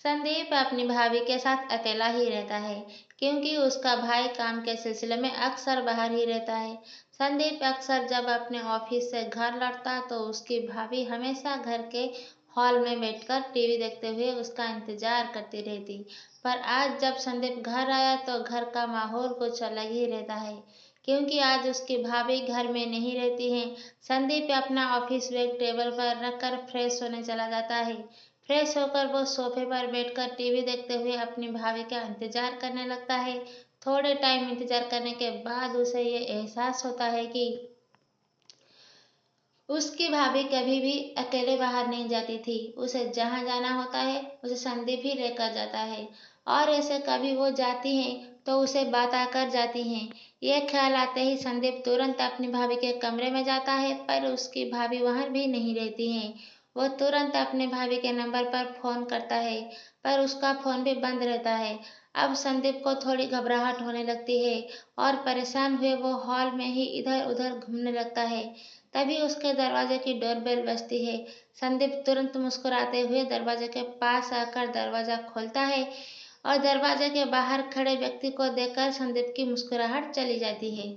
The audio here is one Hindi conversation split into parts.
संदीप अपनी भाभी के साथ अकेला ही रहता है क्योंकि उसका भाई काम के सिलसिले में अक्सर बाहर ही रहता है। संदीप अक्सर जब अपने ऑफिस से घर लौटता तो उसकी भाभी हमेशा घर के हॉल में बैठकर टीवी देखते हुए उसका इंतजार करती रहती। पर आज जब संदीप घर आया तो घर का माहौल कुछ अलग ही रहता है क्योंकि आज उसकी भाभी घर में नहीं रहती है। संदीप अपना ऑफिस बैग टेबल पर रखकर फ्रेश होने चला जाता है। फ्रेश होकर वो सोफे पर बैठकर टीवी देखते हुए अपनी भाभी का इंतजार करने लगता है। थोड़े टाइम इंतजार करने के बाद उसे ये एहसास होता है कि उसकी भाभी कभी भी अकेले बाहर नहीं जाती थी। उसे जहाँ जाना होता है उसे संदीप ही लेकर जाता है और ऐसे कभी वो जाती हैं तो उसे बताकर जाती हैं। ये ख्याल आते ही संदीप तुरंत अपनी भाभी के कमरे में जाता है पर उसकी भाभी वहाँ भी नहीं रहती हैं। वो तुरंत अपने भाभी के नंबर पर फोन करता है पर उसका फोन भी बंद रहता है। अब संदीप को थोड़ी घबराहट होने लगती है और परेशान हुए वो हॉल में ही इधर उधर घूमने लगता है। तभी उसके दरवाजे की डोरबेल बजती है। संदीप तुरंत मुस्कुराते हुए दरवाजे के पास आकर दरवाजा खोलता है और दरवाजे के बाहर खड़े व्यक्ति को देखकर संदीप की मुस्कुराहट चली जाती है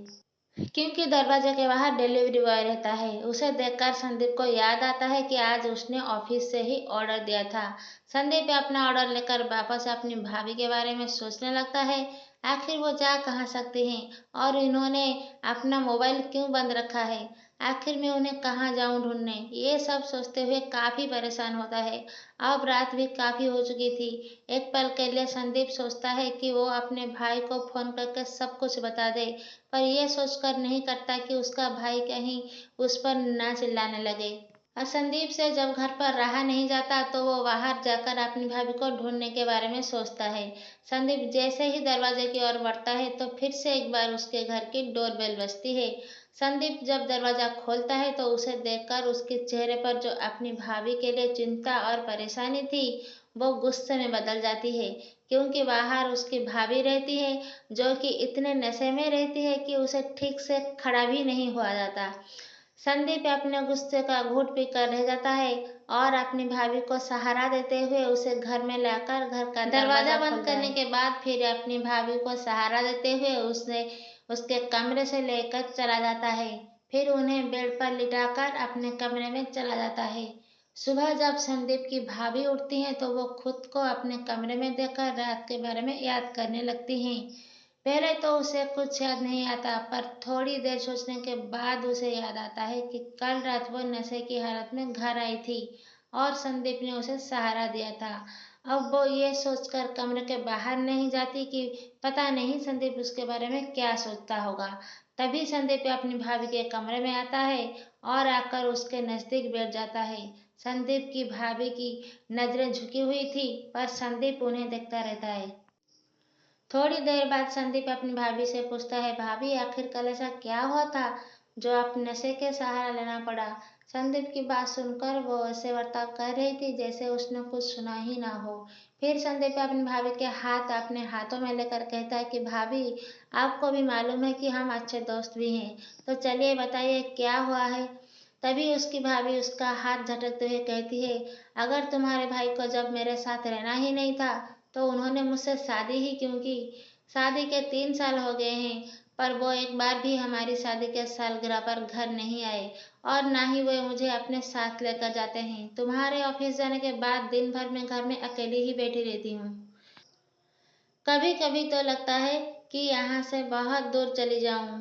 क्योंकि दरवाजे के बाहर डिलीवरी बॉय रहता है। उसे देखकर संदीप को याद आता है कि आज उसने ऑफिस से ही ऑर्डर दिया था। संदीप अपना ऑर्डर लेकर वापस अपनी भाभी के बारे में सोचने लगता है। आखिर वो जा कहाँ सकती हैं और इन्होंने अपना मोबाइल क्यों बंद रखा है। आखिर मैं उन्हें कहाँ जाऊं ढूंढने। ये सब सोचते हुए काफी परेशान होता है। अब रात भी काफी हो चुकी थी। एक पल के लिए संदीप सोचता है कि वो अपने भाई को फोन करके सब कुछ बता दे पर यह सोचकर नहीं करता कि उसका भाई कहीं उस पर ना चिल्लाने लगे। और संदीप से जब घर पर रहा नहीं जाता तो वो बाहर जाकर अपनी भाभी को ढूंढने के बारे में सोचता है। संदीप जैसे ही दरवाजे की ओर बढ़ता है तो फिर से एक बार उसके घर की डोरबेल बजती है। संदीप जब दरवाजा खोलता है तो उसे देखकर उसके चेहरे पर जो अपनी भाभी के लिए चिंता और परेशानी थी वो गुस्से में बदल जाती है क्योंकि बाहर उसकी भाभी रहती है जो कि इतने नशे में रहती है कि उसे ठीक से खड़ा भी नहीं हुआ जाता। संदीप अपने गुस्से का घूंट पीकर रह जाता है और अपनी भाभी को सहारा देते हुए उसे घर में लाकर घर का दरवाजा बंद करने के बाद फिर अपनी भाभी को सहारा देते हुए उसने उसके कमरे से लेकर चला जाता है। फिर उन्हें बेड पर लिटाकर अपने कमरे में चला जाता है। सुबह जब संदीप की भाभी उठती हैं तो वो खुद को अपने कमरे में देखकर रात के बारे में याद करने लगती हैं। पहले तो उसे कुछ याद नहीं आता पर थोड़ी देर सोचने के बाद उसे याद आता है कि कल रात वो नशे की हालत में घर आई थी और संदीप ने उसे सहारा दिया था। अब वो ये सोचकर कमरे के बाहर नहीं जाती कि पता नहीं संदीप उसके बारे में क्या सोचता होगा। तभी संदीप अपनी भाभी के कमरे में आता है और आकर उसके नजदीक बैठ जाता है। संदीप की भाभी की नजरें झुकी हुई थी पर संदीप उन्हें देखता रहता है। थोड़ी देर बाद संदीप अपनी भाभी से पूछता है, भाभी आखिर कल ऐसा क्या हुआ था जो आप नशे के सहारा लेना पड़ा। संदीप की बात सुनकर वो ऐसे बर्ताव कर रही थी जैसे उसने कुछ सुना ही ना हो। फिर संदीप अपनी भाभी के हाथ अपने हाथों में लेकर कहता है कि भाभी आपको भी मालूम है कि हम अच्छे दोस्त भी हैं तो चलिए बताइए क्या हुआ है। तभी उसकी भाभी उसका हाथ झटकते हुए कहती है, अगर तुम्हारे भाई को जब मेरे साथ रहना ही नहीं था तो उन्होंने मुझसे शादी ही क्यों की। शादी के 3 साल हो गए हैं पर वो एक बार भी हमारी शादी के सालगिरह पर घर नहीं आए और ना ही वे मुझे अपने साथ लेकर जाते हैं। तुम्हारे ऑफिस जाने के बाद दिन भर मैं घर में अकेली ही बैठी रहती हूँ। कभी कभी तो लगता है कि यहाँ से बहुत दूर चली जाऊं।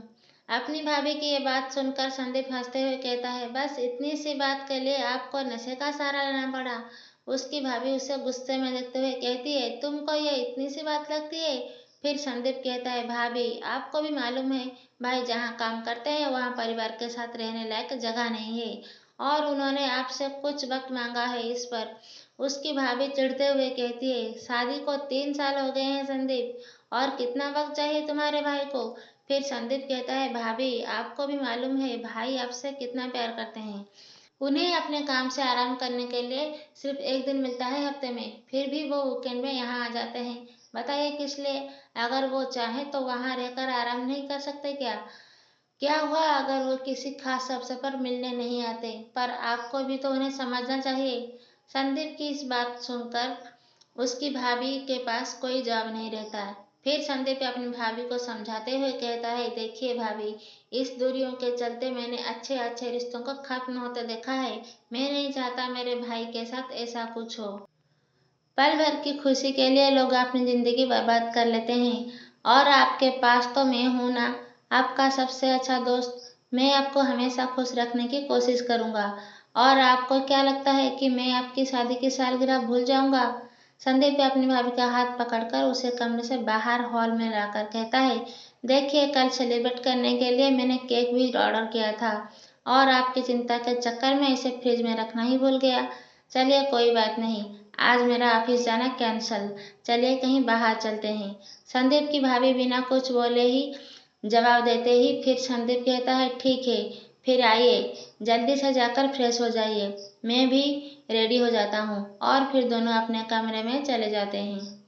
अपनी भाभी की ये बात सुनकर संदीप हंसते हुए कहता है, बस इतनी सी बात के लिए आपको नशे का सहारा लेना पड़ा। उसकी भाभी उसे गुस्से में देखते हुए कहती है, तुमको ये इतनी सी बात लगती है। फिर संदीप कहता है, भाभी आपको भी मालूम है भाई जहाँ काम करते हैं वहाँ परिवार के साथ रहने लायक जगह नहीं है और उन्होंने आपसे कुछ वक्त मांगा है इस पर। उसकी भाभी चिढ़ते हुए कहती है, शादी को 3 साल हो गए हैं संदीप और कितना वक्त चाहिए तुम्हारे भाई को। फिर संदीप कहता है, भाभी आपको भी मालूम है भाई आपसे कितना प्यार करते हैं। उन्हें अपने काम से आराम करने के लिए सिर्फ एक दिन मिलता है हफ्ते में फिर भी वो वीकेंड में यहाँ आ जाते हैं। बताइए किस लिए। अगर वो चाहे तो वहाँ रहकर आराम नहीं कर सकते क्या। क्या हुआ अगर वो किसी खास अवसर पर मिलने नहीं आते पर आपको भी तो उन्हें समझना चाहिए। संदीप की इस बात सुनकर उसकी भाभी के पास कोई जवाब नहीं रहता है। फिर संदीप अपनी भाभी को समझाते हुए कहता है, देखिए भाभी, इस दूरियों के चलते मैंने अच्छे अच्छे रिश्तों को खत्म होते देखा है। मैं नहीं चाहता मेरे भाई के साथ ऐसा कुछ हो। पल भर की खुशी के लिए लोग अपनी जिंदगी बर्बाद कर लेते हैं, और आपके पास तो मैं हूं ना, आपका सबसे अच्छा दोस्त। मैं आपको हमेशा खुश रखने की कोशिश करूंगा। और आपको क्या लगता है कि मैं आपकी शादी की सालगिरह भूल जाऊंगा? संदीप अपनी भाभी का हाथ पकड़कर उसे कमरे से बाहर हॉल में लाकर कहता है, देखिए, कल सेलिब्रेट करने के लिए मैंने केक भी ऑर्डर किया था, और आपकी चिंता के चक्कर में इसे फ्रिज में रखना ही भूल गया। चलिए, कोई बात नहीं, आज मेरा ऑफिस जाना कैंसल। चलिए कहीं बाहर चलते हैं। संदीप की भाभी बिना कुछ बोले ही जवाब देते ही फिर संदीप कहता है, ठीक है, फिर आइए, जल्दी से जाकर फ्रेश हो जाइए, मैं भी रेडी हो जाता हूँ। और फिर दोनों अपने कमरे में चले जाते हैं।